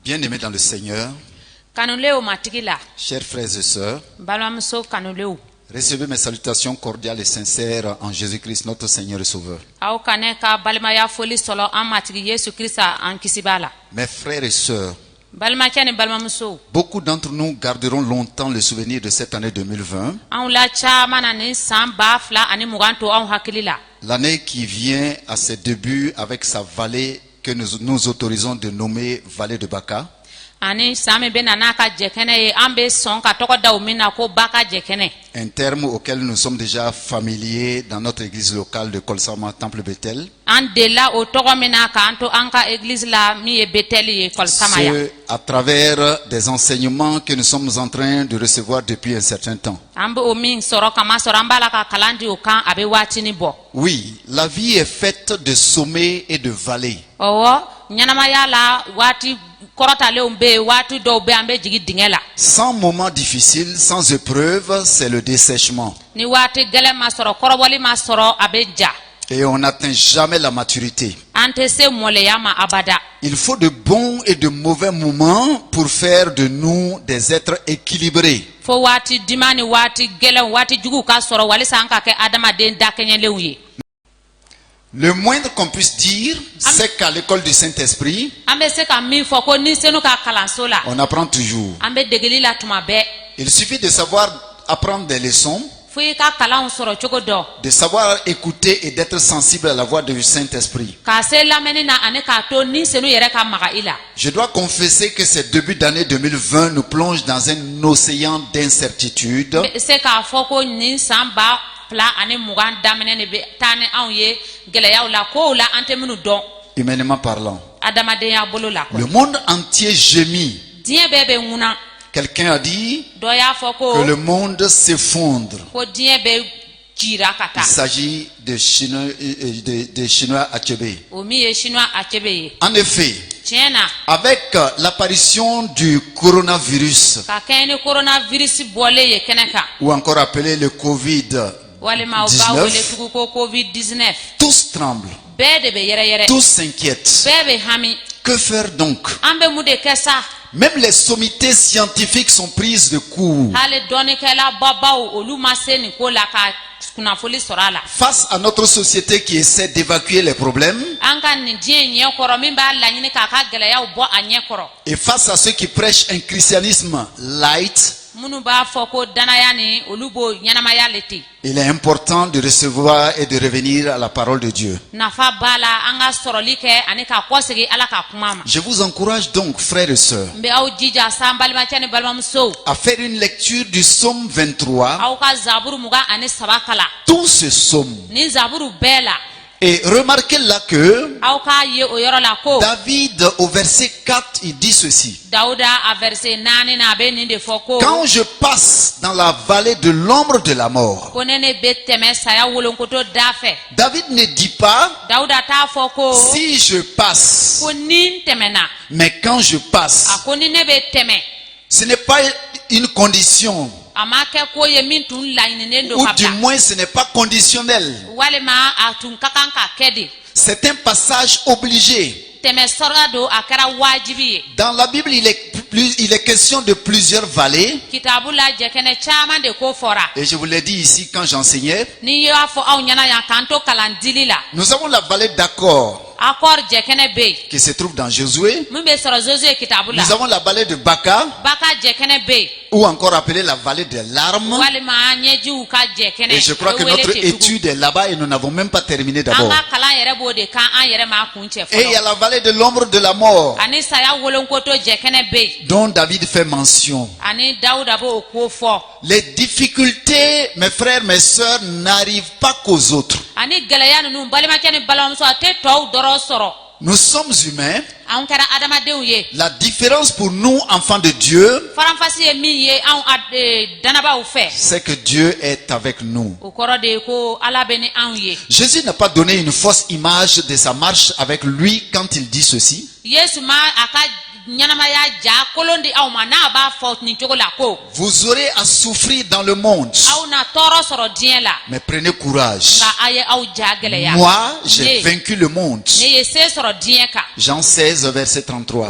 Bien-aimés dans le Seigneur, chers frères et sœurs, recevez mes salutations cordiales et sincères en Jésus-Christ, notre Seigneur et Sauveur. Mes frères et sœurs, beaucoup d'entre nous garderont longtemps le souvenir de cette année 2020. L'année qui vient à ses débuts avec sa vallée que nous autorisons de nommer Vallée de Baka. Un terme auquel nous sommes déjà familiers dans notre église locale de Kolsama Temple Bethel. Ce à travers des enseignements que nous sommes en train de recevoir depuis un certain temps. Oui, la vie est faite de sommets et de vallées. Sans moment difficile, sans épreuve, c'est le dessèchement. Et on n'atteint jamais la maturité. Il faut de bons et de mauvais moments pour faire de nous des êtres équilibrés. Le moindre qu'on puisse dire, c'est qu'à l'école du Saint-Esprit, on apprend toujours. Il suffit de savoir apprendre des leçons, de savoir écouter et d'être sensible à la voix du Saint-Esprit. Je dois confesser que ce début d'année 2020 nous plonge dans un océan d'incertitude. Humainement parlant, le monde entier gémit. Quelqu'un a dit que le monde s'effondre. Il s'agit de Chinois Achebe. En effet, avec l'apparition du coronavirus, ou encore appelé le Covid-19, tous tremblent, tous s'inquiètent. Que faire donc? Même les sommités scientifiques sont prises de court. Face à notre société qui essaie d'évacuer les problèmes, et face à ceux qui prêchent un christianisme light, il est important de recevoir et de revenir à la parole de Dieu. Je vous encourage donc, frères et sœurs, à faire une lecture du psaume 23, tout ce psaume. Et remarquez là que David au verset 4 il dit ceci: quand je passe dans la vallée de l'ombre de la mort. David ne dit pas si je passe, mais quand je passe. Ce n'est pas une condition. Ou du moins ce n'est pas conditionnel. C'est un passage obligé. Dans la Bible, il est question de plusieurs vallées. Et je vous l'ai dit ici quand j'enseignais. Nous avons la vallée d'Accord qui se trouve dans Josué. Nous avons la vallée de Baka, ou encore appelée la vallée des larmes. Et je crois que notre étude est là-bas et nous n'avons même pas terminé d'abord. Et il y a la vallée de l'ombre de la mort, dont David fait mention. Les difficultés, mes frères, mes sœurs, n'arrivent pas qu'aux autres. Nous sommes humains. La différence pour nous, enfants de Dieu, c'est que Dieu est avec nous. Jésus n'a pas donné une fausse image de sa marche avec lui quand il dit ceci. Vous aurez à souffrir dans le monde. Mais prenez courage. Moi, j'ai vaincu le monde. Jean 16, verset 33.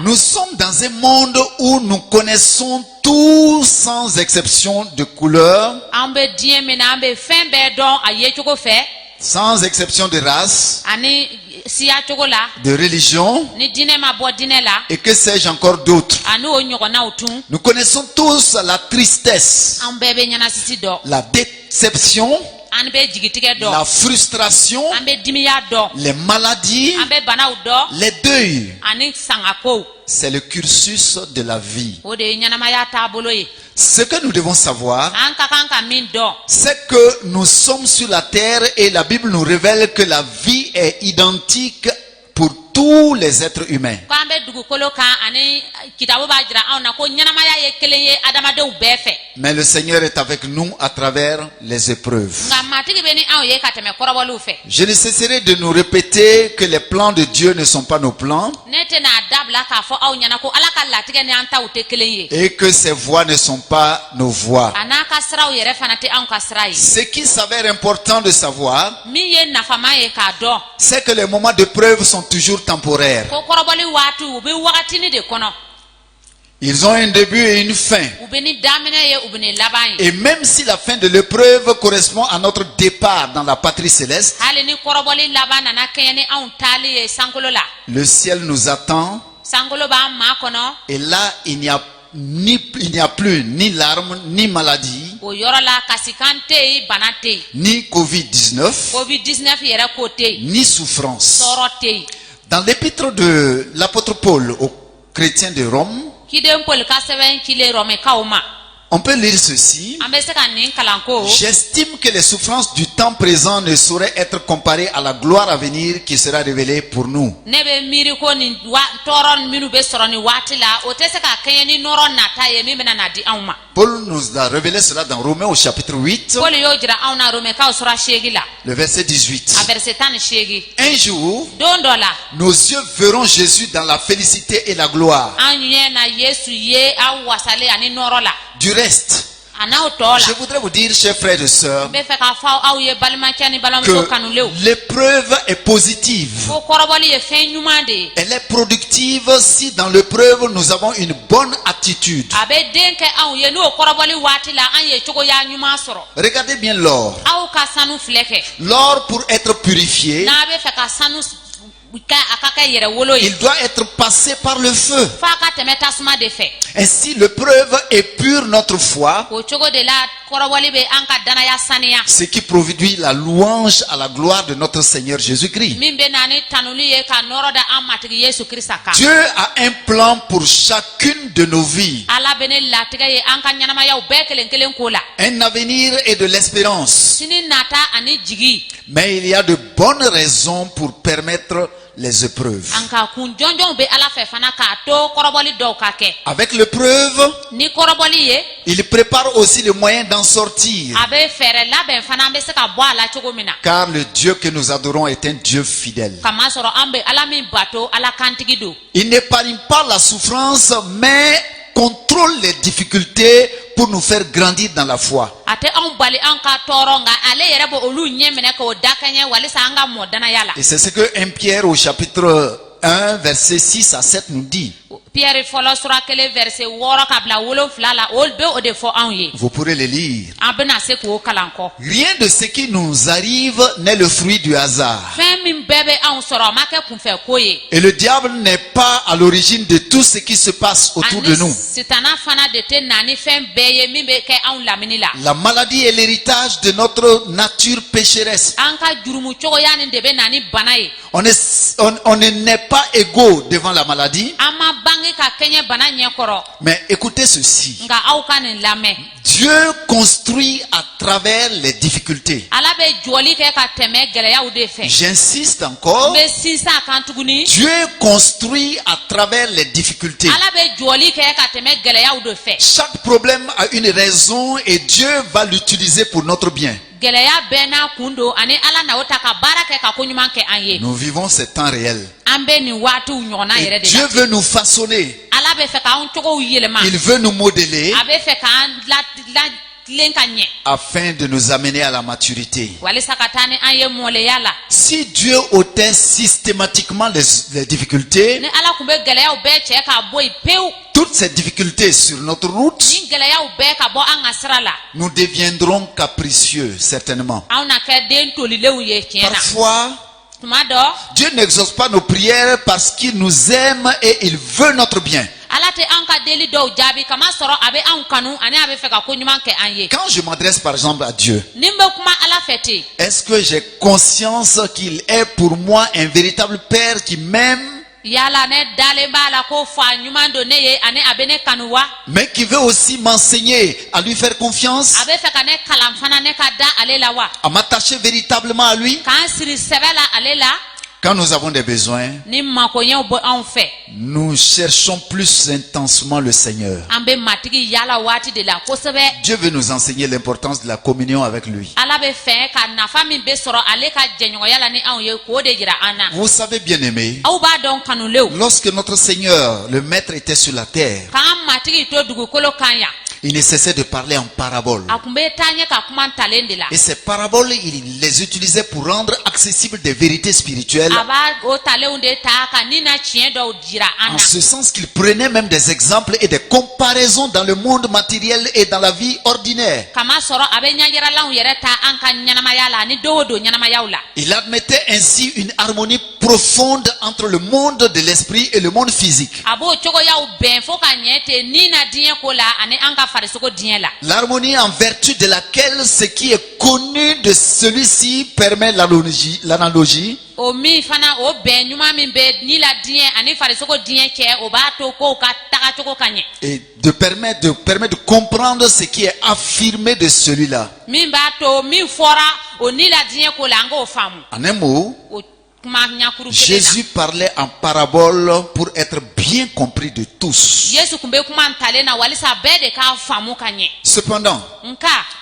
Nous sommes dans un monde où nous connaissons tous sans exception de couleur, sans exception de race, de religion, et que sais-je encore d'autres. Nous connaissons tous la tristesse, la déception, la frustration, les maladies, les deuils. C'est le cursus de la vie. Ce que nous devons savoir, c'est que nous sommes sur la terre et la Bible nous révèle que la vie est identique pour tous les êtres humains. Mais le Seigneur est avec nous à travers les épreuves. Je ne cesserai de nous répéter que les plans de Dieu ne sont pas nos plans et que ses voies ne sont pas nos voies. Ce qui s'avère important de savoir, c'est que les moments de preuve sont toujours temporaires. Ils ont un début et une fin. Et même si la fin de l'épreuve correspond à notre départ dans la patrie céleste, le ciel nous attend. Et là, il n'y a plus ni larmes, ni maladie, ni Covid-19, ni souffrance. Dans l'épître de l'apôtre Paul aux chrétiens de Rome, on peut lire ceci. J'estime que les souffrances du temps présent ne sauraient être comparées à la gloire à venir qui sera révélée pour nous. Paul nous a révélé cela dans Romains au chapitre 8, le verset 18. Un jour, nos yeux verront Jésus dans la félicité et la gloire. Du reste, je voudrais vous dire, chers frères et sœurs, que l'épreuve est positive. Elle est productive si dans l'épreuve nous avons une bonne attitude. Regardez bien l'or. L'or, pour être purifié, il doit être passé par le feu. Ainsi, l'épreuve épure notre foi, ce qui produit la louange à la gloire de notre Seigneur Jésus-Christ. Dieu a un plan pour chacune de nos vies, un avenir et de l'espérance. Mais il y a de bonnes raisons pour permettre les épreuves. Avec l'épreuve, il prépare aussi le moyen d'en sortir. Car le Dieu que nous adorons est un Dieu fidèle. Il n'épargne pas la souffrance, mais contrôle les difficultés pour nous faire grandir dans la foi. Et c'est ce que 1 Pierre au chapitre 1 verset 6 à 7 nous dit. Vous pourrez les lire. Rien de ce qui nous arrive n'est le fruit du hasard. Et le diable n'est pas à l'origine de tout ce qui se passe autour de nous. La maladie est l'héritage de notre nature pécheresse. On n'est pas égaux devant la maladie. Mais écoutez ceci. Dieu construit à travers les difficultés. J'insiste encore. Dieu construit à travers les difficultés. Chaque problème a une raison et Dieu va l'utiliser pour notre bien. Nous vivons ces temps réels. Et Dieu veut nous façonner. Il veut nous modeler afin de nous amener à la maturité. Si Dieu ôtait systématiquement les difficultés, toutes ces difficultés sur notre route, nous deviendrons capricieux, certainement. Parfois, Dieu n'exauce pas nos prières parce qu'il nous aime et il veut notre bien. Quand je m'adresse par exemple à Dieu, est-ce que j'ai conscience qu'il est pour moi un véritable Père qui m'aime, mais qui veut aussi m'enseigner à lui faire confiance, à m'attacher véritablement à lui? Quand nous avons des besoins, nous cherchons plus intensement le Seigneur. Dieu veut nous enseigner l'importance de la communion avec lui. Vous savez, bien aimé, lorsque notre Seigneur, le Maître, était sur la terre, il ne cessait de parler en paraboles. Et ces paraboles, il les utilisait pour rendre accessibles des vérités spirituelles. En ce sens qu'il prenait même des exemples et des comparaisons dans le monde matériel et dans la vie ordinaire. Il admettait ainsi une harmonie profonde entre le monde de l'esprit et le monde physique. L'harmonie en vertu de laquelle ce qui est connu de celui-ci permet l'analogie. Et permet de comprendre ce qui est affirmé de celui-là. En un mot, Jésus parlait en parabole pour être bien compris de tous. Cependant,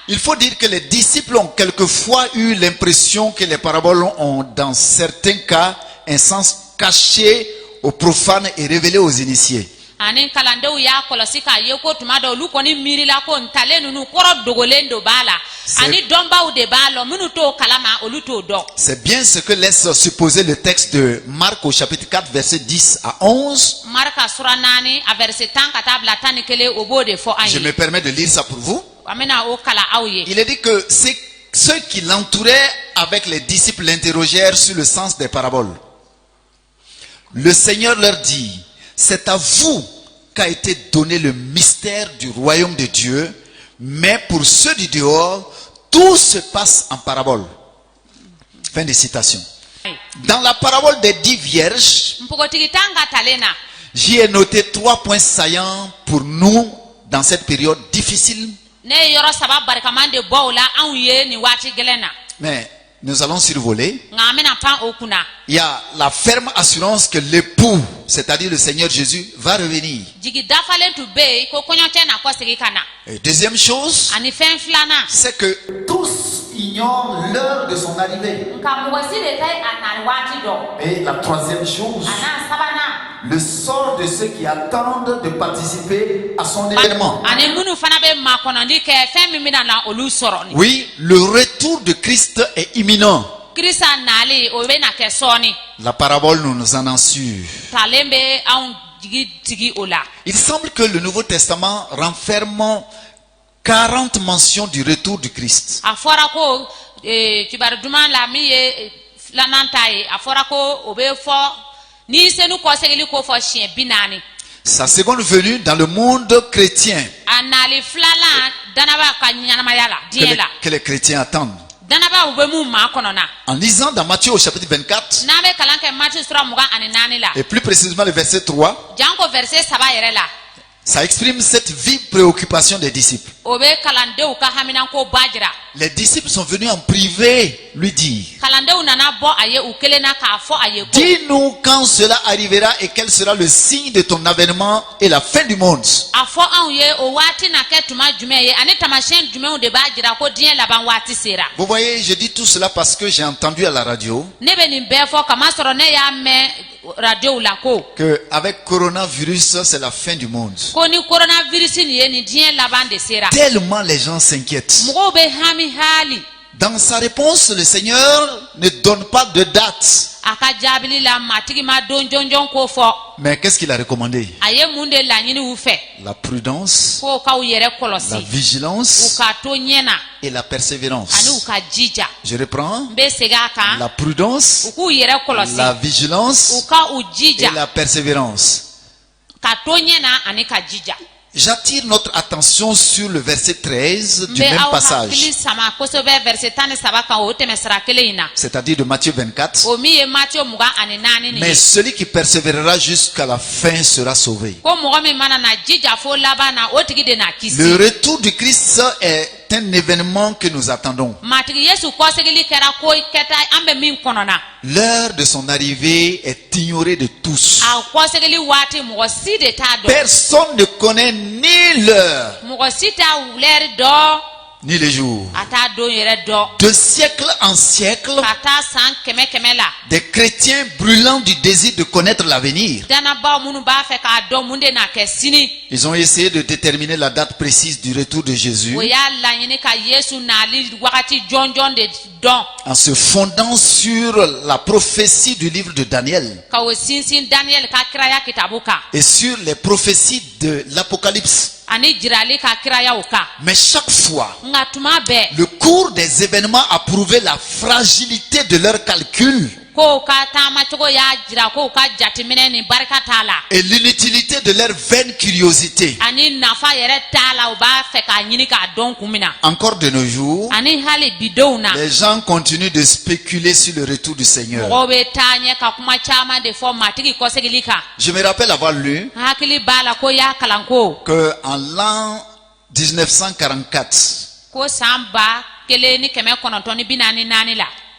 il faut dire que les disciples ont quelquefois eu l'impression que les paraboles ont dans certains cas un sens caché aux profanes et révélé aux initiés. C'est bien ce que laisse supposer le texte de Marc au chapitre 4 verset 10 à 11. Je me permets de lire ça pour vous. Il est dit que ceux qui l'entouraient avec les disciples l'interrogèrent sur le sens des paraboles. Le Seigneur leur dit: c'est à vous qu'a été donné le mystère du royaume de Dieu, mais pour ceux du dehors, tout se passe en parabole. Fin de citation. Dans la parabole des 10 vierges, j'y ai noté 3 points saillants pour nous dans cette période difficile. Mais nous allons survoler. Il y a la ferme assurance que l'époux, c'est-à-dire le Seigneur Jésus, va revenir. Et deuxième chose, c'est que tous ignorent l'heure de son arrivée. Et la troisième chose, le sort de ceux qui attendent de participer à son événement. Oui, le retour de Christ est imminent. La parabole nous en assure. Il semble que le Nouveau Testament renferme 40 mentions du retour du Christ. Sa seconde venue dans le monde chrétien que les chrétiens attendent. En lisant dans Matthieu au chapitre 24, et plus précisément le verset 3, ça exprime cette vive préoccupation des disciples. Les disciples sont venus en privé lui dire, dis-nous quand cela arrivera et quel sera le signe de ton avènement et la fin du monde. Vous voyez, je dis tout cela parce que j'ai entendu à la radio que avec coronavirus, c'est la fin du monde. Tellement les gens s'inquiètent. Dans sa réponse, le Seigneur ne donne pas de date. Mais qu'est-ce qu'il a recommandé? La prudence, la vigilance et la persévérance. Je reprends. La prudence, la vigilance et la persévérance. J'attire notre attention sur le verset 13 du même passage. C'est-à-dire de Matthieu 24. Mais celui qui persévérera jusqu'à la fin sera sauvé. Le retour du Christ est un événement que nous attendons. L'heure de son arrivée est ignorée de tous. Personne ne connaît ni l'heure, ni le jour. De siècle en siècle, des chrétiens brûlants du désir de connaître l'avenir, ils ont essayé de déterminer la date précise du retour de Jésus en se fondant sur la prophétie du livre de Daniel et sur les prophéties de l'Apocalypse. Mais chaque fois, le cours des événements a prouvé la fragilité de leurs calculs et l'inutilité de leur vaine curiosité. Encore de nos jours, les gens continuent de spéculer sur le retour du Seigneur. Je me rappelle avoir lu que en l'an 1944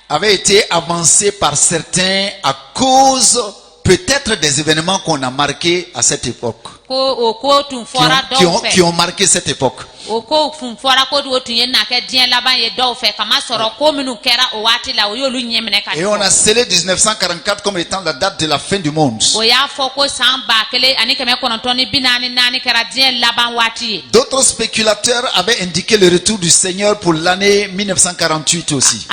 avait été avancé par certains à cause peut-être des événements qu'on a marqués à cette époque, qui ont marqué cette époque. Et on a scellé 1944 comme étant la date de la fin du monde. D'autres spéculateurs avaient indiqué le retour du Seigneur pour l'année 1948 aussi.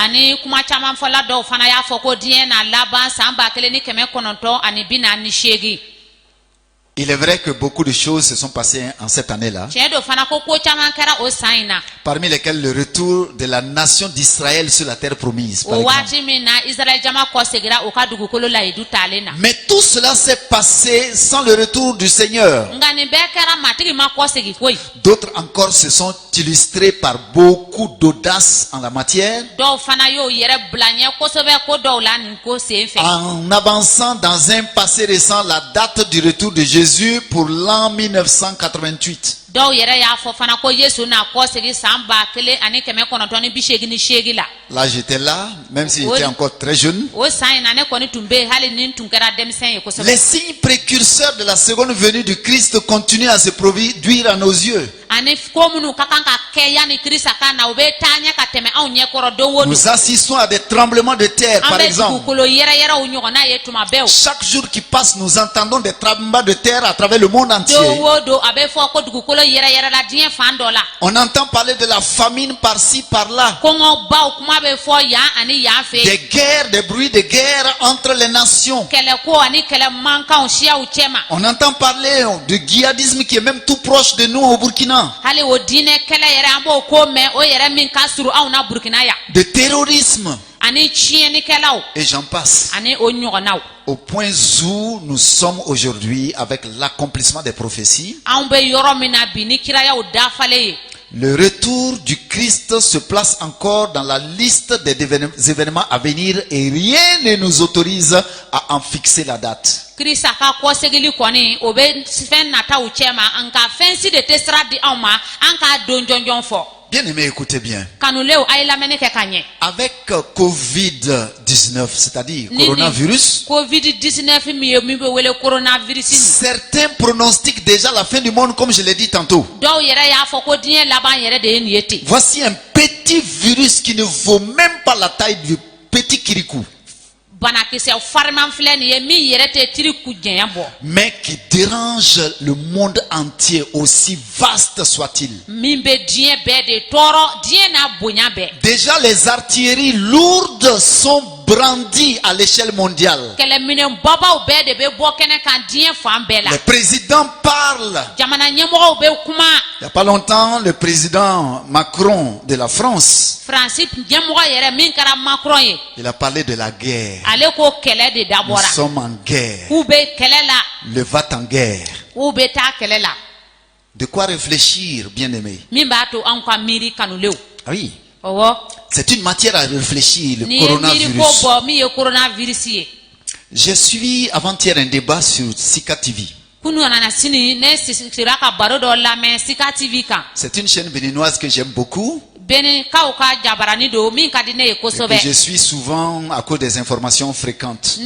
Il est vrai que beaucoup de choses se sont passées en cette année-là, parmi lesquelles le retour de la nation d'Israël sur la terre promise, par exemple. Mais tout cela s'est passé sans le retour du Seigneur. D'autres encore se sont illustrés par beaucoup d'audace en la matière, en avançant dans un passé récent la date du retour de Jésus pour l'an 1988. Là j'étais là, même si j'étais encore très jeune. Les signes précurseurs de la seconde venue du Christ continuent à se produire à nos yeux. Nous assistons à des tremblements de terre, par exemple. Chaque jour qui passe, nous entendons des tremblements de terre à travers le monde entier. On entend parler de la famine par-ci, par-là. Des guerres, des bruits de guerre entre les nations. On entend parler du djihadisme qui est même tout proche de nous au Burkina. De terrorisme. Et j'en passe. Au point où nous sommes aujourd'hui avec l'accomplissement des prophéties. Le retour du Christ se place encore dans la liste des événements à venir et rien ne nous autorise à en fixer la date. Bien-aimés, écoutez bien. Avec Covid-19, c'est-à-dire coronavirus, certains pronostiquent déjà la fin du monde, comme je l'ai dit tantôt. Voici un petit virus qui ne vaut même pas la taille du petit kirikou, mais qui dérange le monde entier, aussi vaste soit-il. Déjà les artilleries lourdes sont brandies à l'échelle mondiale. Les présidents parlent. Il n'y a pas longtemps, le président Macron de la France, il a parlé de la guerre. Nous sommes en guerre. Le va-t-en-guerre. De quoi réfléchir, bien-aimé? Oui. C'est une matière à réfléchir, le coronavirus. J'ai suivi avant-hier un débat sur Sika TV. C'est une chaîne béninoise que j'aime beaucoup. Et que je suis souvent à cause des informations fréquentes.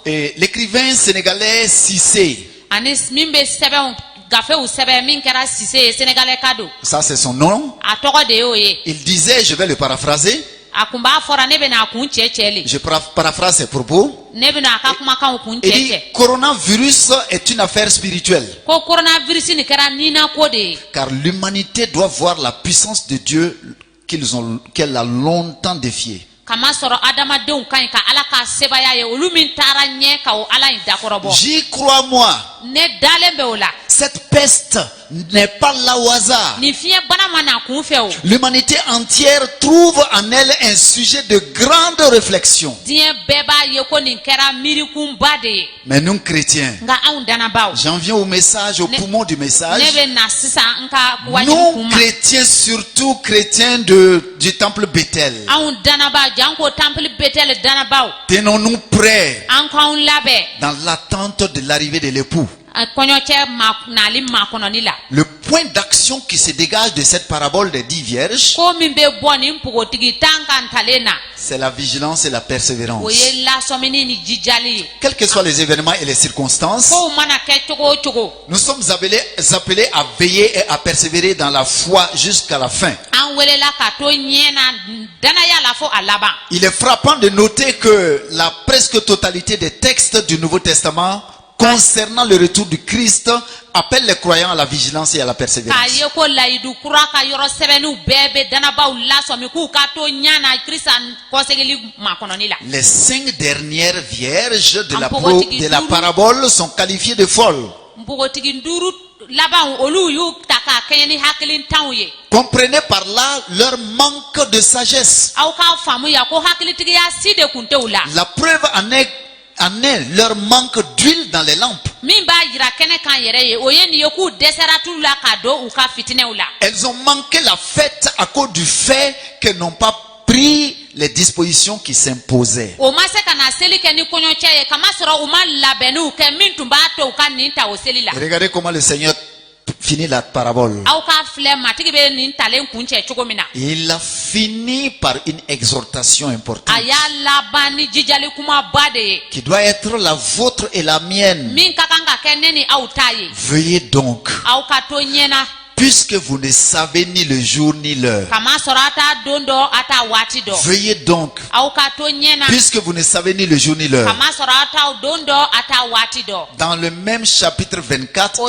Et l'écrivain sénégalais Cissé, ça c'est son nom, il disait, je vais le paraphraser, je paraphrase ses propos. Il dit, coronavirus est une affaire spirituelle. Car l'humanité doit voir la puissance de Dieu qu'elle a longtemps défiée. J'y crois moi. Cette peste n'est pas là au hasard. L'humanité entière trouve en elle un sujet de grande réflexion. Mais nous chrétiens, j'en viens au message, au poumon du message. Nous chrétiens, surtout chrétiens du temple Bethel, tenons-nous prêts dans l'attente de l'arrivée de l'époux. Le point d'action qui se dégage de cette parabole des 10 vierges, c'est la vigilance et la persévérance. Quels que soient les événements et les circonstances, nous sommes appelés à veiller et à persévérer dans la foi jusqu'à la fin. Il est frappant de noter que la presque totalité des textes du Nouveau Testament concernant le retour du Christ appelle les croyants à la vigilance et à la persévérance. Les 5 dernières vierges de la parabole sont qualifiées de folles. Comprenez par là leur manque de sagesse. La preuve en est leur manque d'huile dans les lampes. Elles ont manqué la fête à cause du fait qu'elles n'ont pas pris les dispositions qui s'imposaient. Regardez comment le Seigneur finit la parabole. Il a fini par une exhortation importante qui doit être la vôtre et la mienne. Veuillez donc, puisque vous ne savez ni le jour ni l'heure. Veuillez donc, puisque vous ne savez ni le jour ni l'heure. Dans le même chapitre 24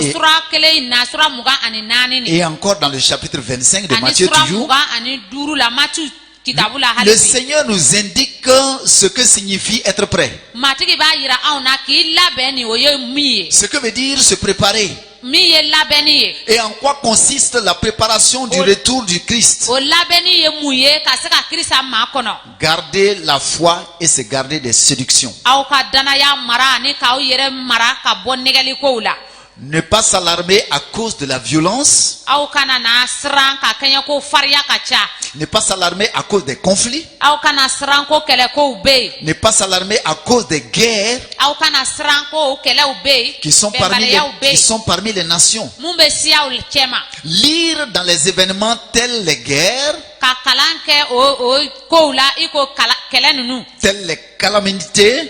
et encore dans le chapitre 25 de Matthieu toujours, le Seigneur nous indique ce que signifie être prêt. Ce que veut dire se préparer. Et en quoi consiste la préparation du retour du Christ? Garder la foi et se garder des séductions. Ne pas s'alarmer à cause de la violence. Ne pas s'alarmer à cause des conflits. Ne pas s'alarmer à cause des guerres qui sont parmi les nations. Lire dans les événements tels les guerres, telles les calamités,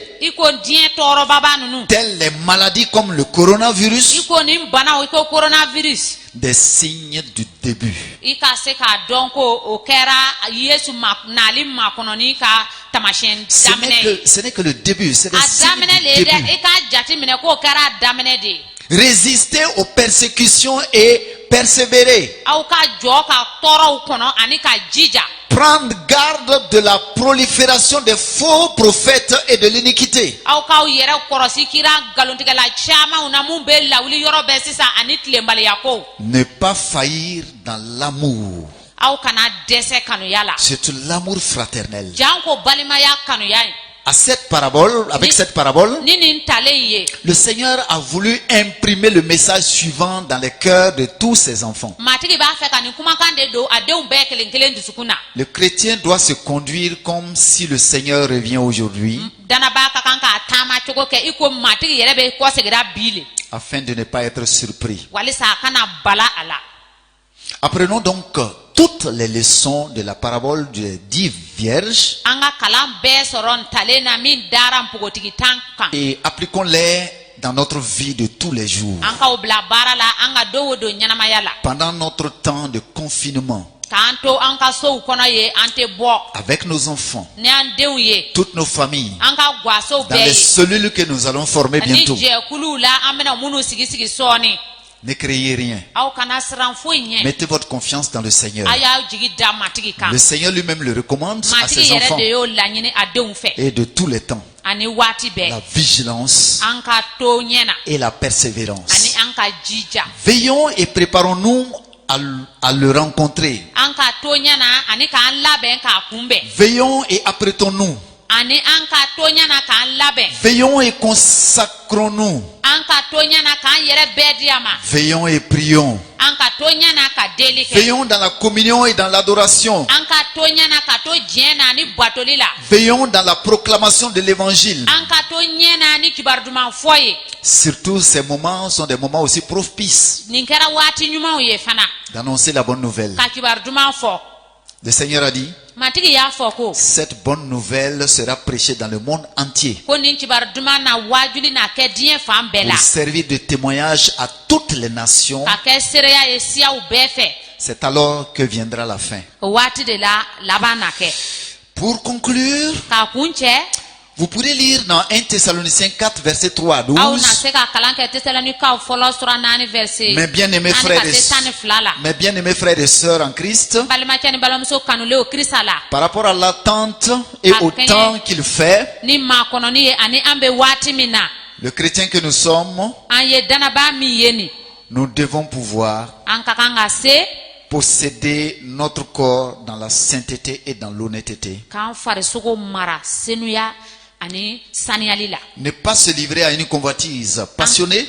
telles les maladies comme le coronavirus, des signes du début. Ce n'est que le début, c'est des signes du début. Résister aux persécutions et persévérer. Prendre garde de la prolifération des faux prophètes et de l'iniquité. Ne pas faillir dans l'amour. C'est l'amour fraternel. Avec cette parabole, le Seigneur a voulu imprimer le message suivant dans les cœurs de tous ses enfants. Le chrétien doit se conduire comme si le Seigneur revient aujourd'hui, afin de ne pas être surpris. Apprenons donc toutes les leçons de la parabole des 10 vierges et appliquons-les dans notre vie de tous les jours. Pendant notre temps de confinement, avec nos enfants, toutes nos familles, dans les cellules que nous allons former bientôt. Ne craignez rien. Mettez votre confiance dans le Seigneur. Le Seigneur lui-même le recommande à ses enfants. Et de tous les temps, la vigilance et la persévérance. Veillons et préparons-nous à le rencontrer. Veillons et apprêtons-nous. Veillons et consacrons-nous. Veillons et prions. Veillons dans la communion et dans l'adoration. Veillons dans la proclamation de l'évangile. Surtout ces moments sont des moments aussi propices d'annoncer la bonne nouvelle. Le Seigneur a dit, cette bonne nouvelle sera prêchée dans le monde entier pour servir de témoignage à toutes les nations. C'est alors que viendra la fin. Pour conclure, vous pourrez lire dans 1 Thessaloniciens 4, verset 3 à 12. Mes bien-aimés frères et sœurs en Christ, par rapport à l'attente et au temps qu'il fait, le chrétien que nous sommes, nous devons pouvoir posséder notre corps dans la sainteté et dans l'honnêteté. Ne pas se livrer à une convoitise passionnée.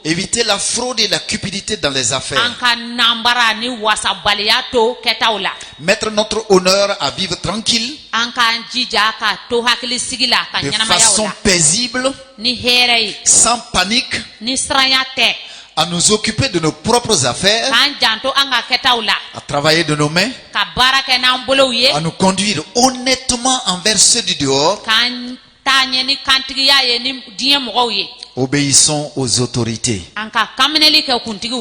Éviter la fraude et la cupidité dans les affaires. Mettre notre honneur à vivre tranquille, de façon paisible, sans panique, à nous occuper de nos propres affaires, à travailler de nos mains, à nous conduire honnêtement envers ceux du dehors. Obéissons aux autorités,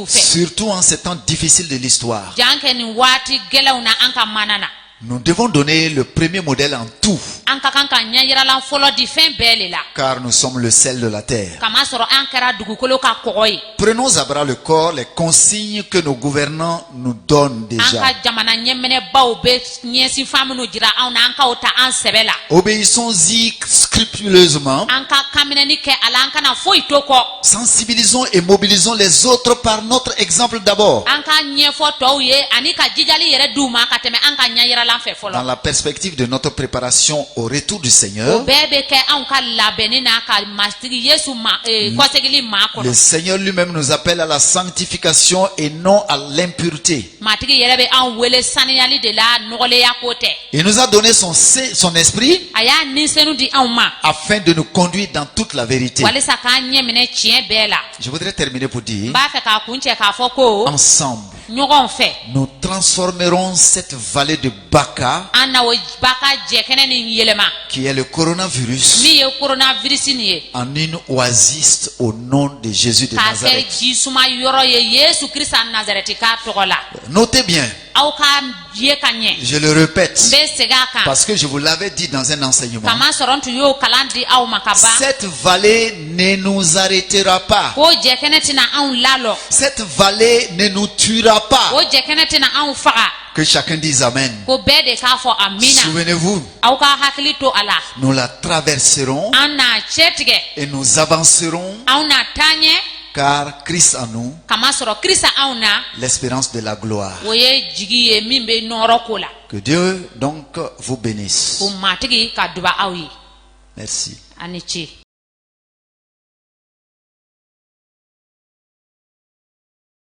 surtout en ces temps difficiles de l'histoire. Nous devons donner le premier modèle en tout, car nous sommes le sel de la terre. Prenons à bras le corps les consignes que nos gouvernants nous donnent déjà. Obéissons-y scrupuleusement. Sensibilisons et mobilisons les autres par notre exemple d'abord. Dans la perspective de notre préparation au retour du Seigneur, le Seigneur lui-même nous appelle à la sanctification et non à l'impureté. Il nous a donné son esprit afin de nous conduire dans toute la vérité. Je voudrais terminer pour dire, ensemble, nous transformerons cette vallée de Baka, qui est le coronavirus, en une oasis au nom de Jésus de Nazareth. Notez bien, je le répète, parce que je vous l'avais dit dans un enseignement, cette vallée ne nous arrêtera pas. Cette vallée ne nous tuera pas. Que chacun dise Amen. Souvenez-vous, nous la traverserons et nous avancerons, car Christ en nous, l'espérance de la gloire. Que Dieu donc vous bénisse. Merci.